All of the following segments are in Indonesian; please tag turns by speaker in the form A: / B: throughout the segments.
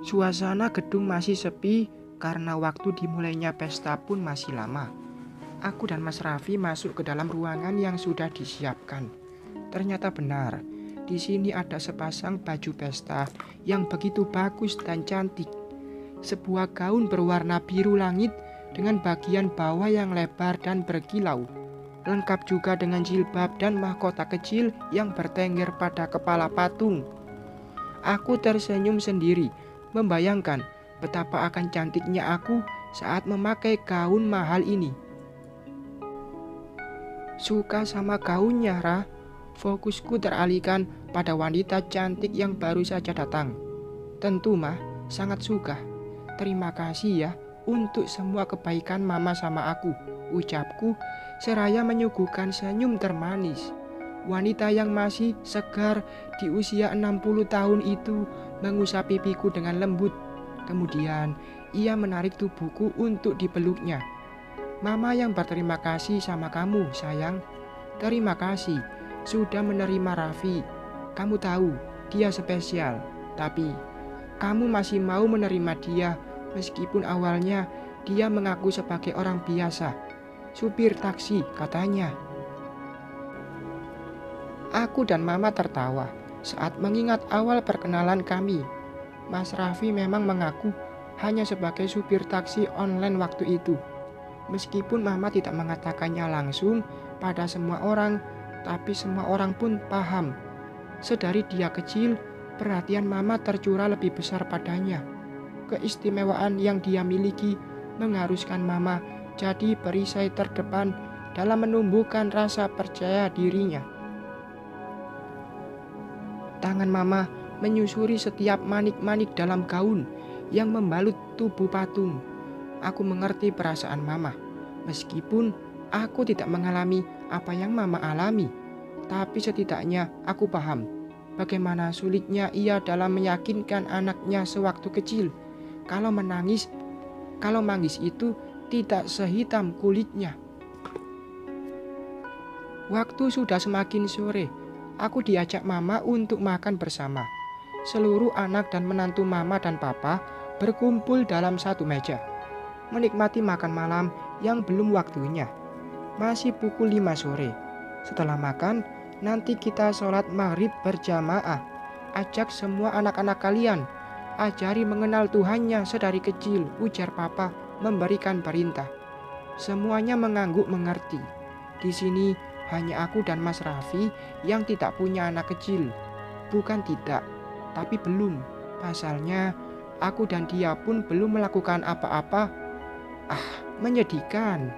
A: Suasana gedung masih sepi karena waktu dimulainya pesta pun masih lama. Aku dan Mas Raffi masuk ke dalam ruangan yang sudah disiapkan. Ternyata benar, di sini ada sepasang baju pesta yang begitu bagus dan cantik. Sebuah gaun berwarna biru langit dengan bagian bawah yang lebar dan berkilau. Lengkap juga dengan jilbab dan mahkota kecil yang bertengger pada kepala patung. Aku tersenyum sendiri, membayangkan betapa akan cantiknya aku saat memakai gaun mahal ini. Suka sama gaunnya, Ra. Fokusku teralihkan pada wanita cantik yang baru saja datang. Tentu, Mah, sangat suka. Terima kasih ya untuk semua kebaikan Mama sama aku, ucapku seraya menyuguhkan senyum termanis. Wanita yang masih segar di usia 60 tahun itu mengusap pipiku dengan lembut. Kemudian ia menarik tubuhku untuk dipeluknya. Mama yang berterima kasih sama kamu, sayang. Terima kasih sudah menerima Raffi. Kamu tahu dia spesial, tapi kamu masih mau menerima dia meskipun awalnya dia mengaku sebagai orang biasa. Supir taksi katanya. Aku dan Mama tertawa saat mengingat awal perkenalan kami. Mas Raffi memang mengaku hanya sebagai supir taksi online waktu itu. Meskipun Mama tidak mengatakannya langsung pada semua orang, tapi semua orang pun paham. Sedari dia kecil, perhatian Mama tercurah lebih besar padanya. Keistimewaan yang dia miliki mengharuskan Mama jadi perisai terdepan dalam menumbuhkan rasa percaya dirinya. Tangan Mama menyusuri setiap manik-manik dalam gaun yang membalut tubuh patung. Aku mengerti perasaan Mama, meskipun aku tidak mengalami apa yang Mama alami. Tapi setidaknya aku paham bagaimana sulitnya ia dalam meyakinkan anaknya sewaktu kecil. Kalau manggis itu tidak sehitam kulitnya. Waktu sudah semakin sore. Aku diajak Mama untuk makan bersama. Seluruh anak dan menantu Mama dan Papa berkumpul dalam satu meja, menikmati makan malam yang belum waktunya. Masih pukul 5 sore. Setelah makan, nanti kita sholat maghrib berjamaah. Ajak semua anak-anak kalian. Ajari mengenal Tuhannya sedari kecil, ujar Papa memberikan perintah. Semuanya mengangguk mengerti. Di sini hanya aku dan Mas Raffi yang tidak punya anak kecil. Bukan tidak, tapi belum. Pasalnya, aku dan dia pun belum melakukan apa-apa. Menyedihkan.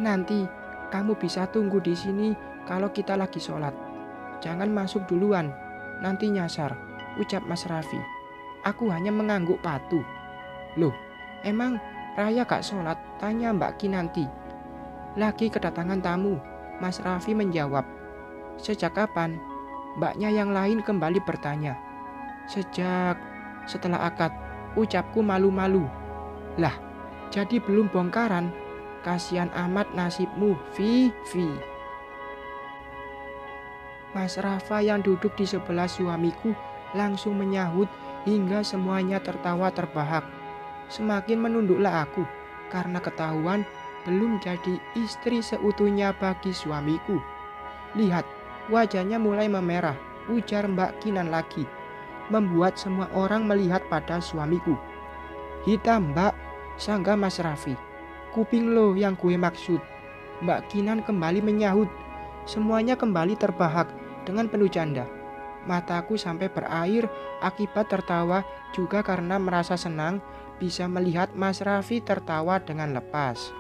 A: Nanti kamu bisa tunggu di sini kalau kita lagi sholat. Jangan masuk duluan, nanti nyasar, ucap Mas Raffi. Aku hanya mengangguk patuh. Loh, emang Raya gak sholat? Tanya Mbak Kinanti. Lagi kedatangan tamu, Mas Raffi menjawab. Sejak kapan? Mbaknya yang lain kembali bertanya. Setelah akad, ucapku malu-malu. Lah, jadi belum bongkaran? Kasihan amat nasibmu, Vi. Mas Rafa yang duduk di sebelah suamiku langsung menyahut hingga semuanya tertawa terbahak. Semakin menunduklah aku karena ketahuan belum jadi istri seutuhnya bagi suamiku. Lihat, wajahnya mulai memerah, ujar Mbak Kinan lagi, membuat semua orang melihat pada suamiku. Hitam, Mbak, sangga Mas Raffi. Kuping lo yang gue maksud. Mbak Kinan kembali menyahut. Semuanya kembali terbahak dengan penuh canda. Mataku sampai berair akibat tertawa juga karena merasa senang bisa melihat Mas Raffi tertawa dengan lepas.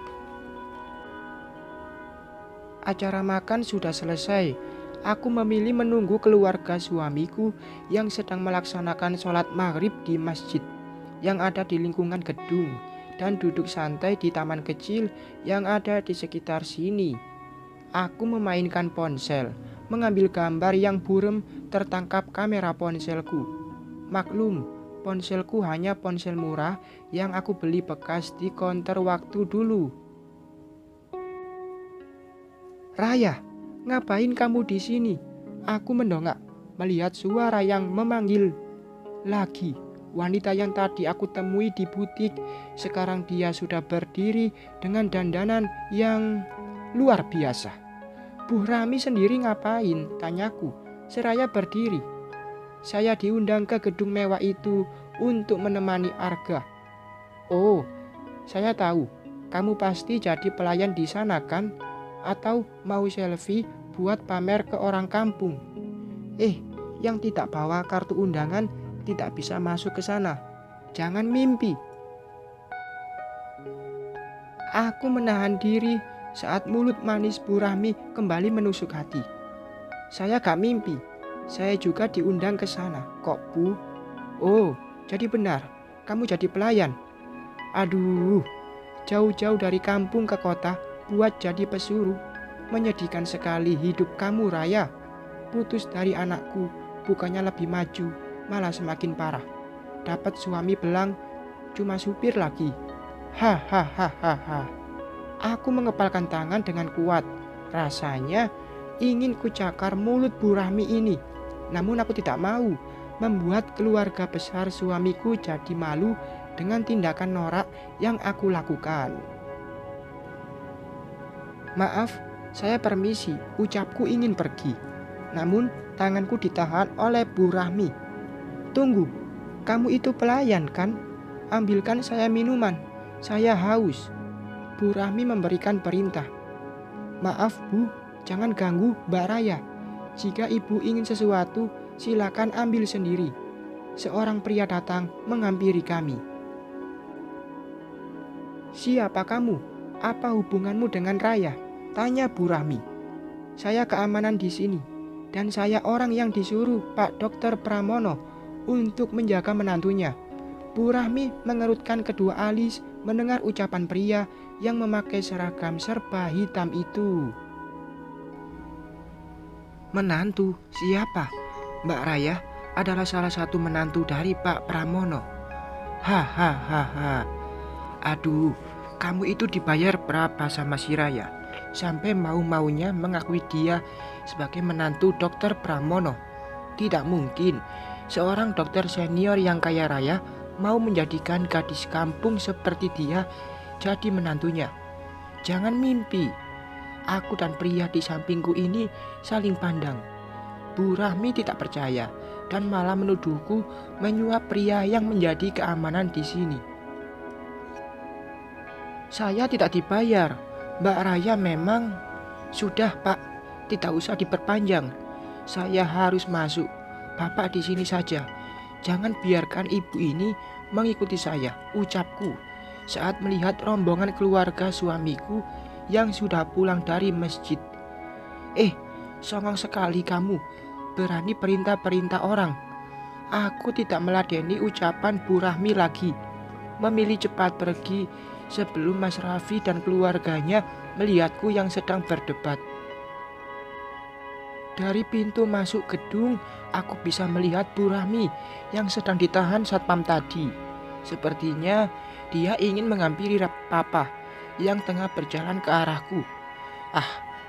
A: Acara makan sudah selesai. Aku memilih menunggu keluarga suamiku yang sedang melaksanakan sholat maghrib di masjid yang ada di lingkungan gedung dan duduk santai di taman kecil yang ada di sekitar sini. Aku memainkan ponsel, mengambil gambar yang buram tertangkap kamera ponselku. Maklum, ponselku hanya ponsel murah yang aku beli bekas di konter waktu dulu. Raya, ngapain kamu di sini? Aku mendongak melihat suara yang memanggil. Lagi, wanita yang tadi aku temui di butik, sekarang dia sudah berdiri dengan dandanan yang luar biasa. Bu Rami sendiri ngapain? Tanyaku, seraya berdiri. Saya diundang ke gedung mewah itu untuk menemani Arga. Oh, saya tahu. Kamu pasti jadi pelayan di sana kan? Atau mau selfie buat pamer ke orang kampung? Yang tidak bawa kartu undangan tidak bisa masuk ke sana. Jangan mimpi. Aku menahan diri saat mulut manis Bu Rahmi kembali menusuk hati. Saya gak mimpi. Saya juga diundang ke sana. Kok Bu? Oh, jadi benar. Kamu jadi pelayan. Aduh, jauh-jauh dari kampung ke kota buat jadi pesuruh. Menyedihkan sekali hidup kamu, Raya. Putus dari anakku, bukannya lebih maju, malah semakin parah. Dapat suami belang, cuma supir lagi. Hahaha. Aku mengepalkan tangan dengan kuat. Rasanya ingin kucakar mulut Bu Rahmi ini. Namun aku tidak mau membuat keluarga besar suamiku jadi malu dengan tindakan norak yang aku lakukan. Maaf, saya permisi, ucapku ingin pergi. Namun tanganku ditahan oleh Bu Rahmi. Tunggu, kamu itu pelayan kan? Ambilkan saya minuman, saya haus. Bu Rahmi memberikan perintah. Maaf Bu, jangan ganggu Mbak Raya. Jika ibu ingin sesuatu, silakan ambil sendiri. Seorang pria datang menghampiri kami. Siapa kamu? Apa hubunganmu dengan Raya? Tanya Bu Rahmi. Saya keamanan di sini, dan saya orang yang disuruh Pak Dokter Pramono untuk menjaga menantunya. Bu Rahmi mengerutkan kedua alis mendengar ucapan pria yang memakai seragam serba hitam itu. Menantu? Siapa? Mbak Raya adalah salah satu menantu dari Pak Pramono. Hahaha. Aduh, kamu itu dibayar berapa sama si Raya? Sampai mau-maunya mengakui dia sebagai menantu Dokter Pramono. Tidak mungkin seorang dokter senior yang kaya raya mau menjadikan gadis kampung seperti dia jadi menantunya. Jangan mimpi. Aku dan pria di sampingku ini saling pandang. Bu Rahmi tidak percaya dan malah menuduhku menyuap pria yang menjadi keamanan di sini. Saya tidak dibayar. Mbak Raya memang... Sudah Pak, tidak usah diperpanjang. Saya harus masuk. Bapak di sini saja. Jangan biarkan ibu ini mengikuti saya, ucapku saat melihat rombongan keluarga suamiku yang sudah pulang dari masjid. Songong sekali kamu, berani perintah-perintah orang. Aku tidak meladeni ucapan Bu Rahmi lagi. Memilih cepat pergi sebelum Mas Raffi dan keluarganya melihatku yang sedang berdebat. Dari pintu masuk gedung, aku bisa melihat Bu Rahmi yang sedang ditahan satpam tadi. Sepertinya dia ingin menghampiri Papa yang tengah berjalan ke arahku.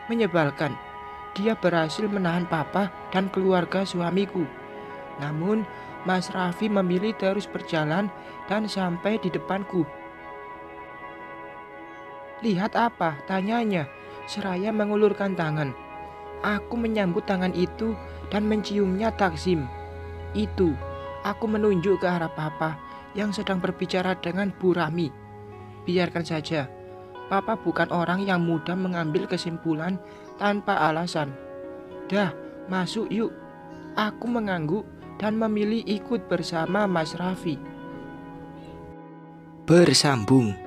A: Menyebalkan. Dia berhasil menahan Papa dan keluarga suamiku. Namun, Mas Raffi memilih terus berjalan dan sampai di depanku. Lihat apa? Tanyanya, seraya mengulurkan tangan. Aku menyambut tangan itu dan menciumnya takzim. Itu, aku menunjuk ke arah Papa yang sedang berbicara dengan Bu Rahmi. Biarkan saja, Papa bukan orang yang mudah mengambil kesimpulan tanpa alasan. Dah, masuk yuk. Aku mengangguk dan memilih ikut bersama Mas Raffi. Bersambung.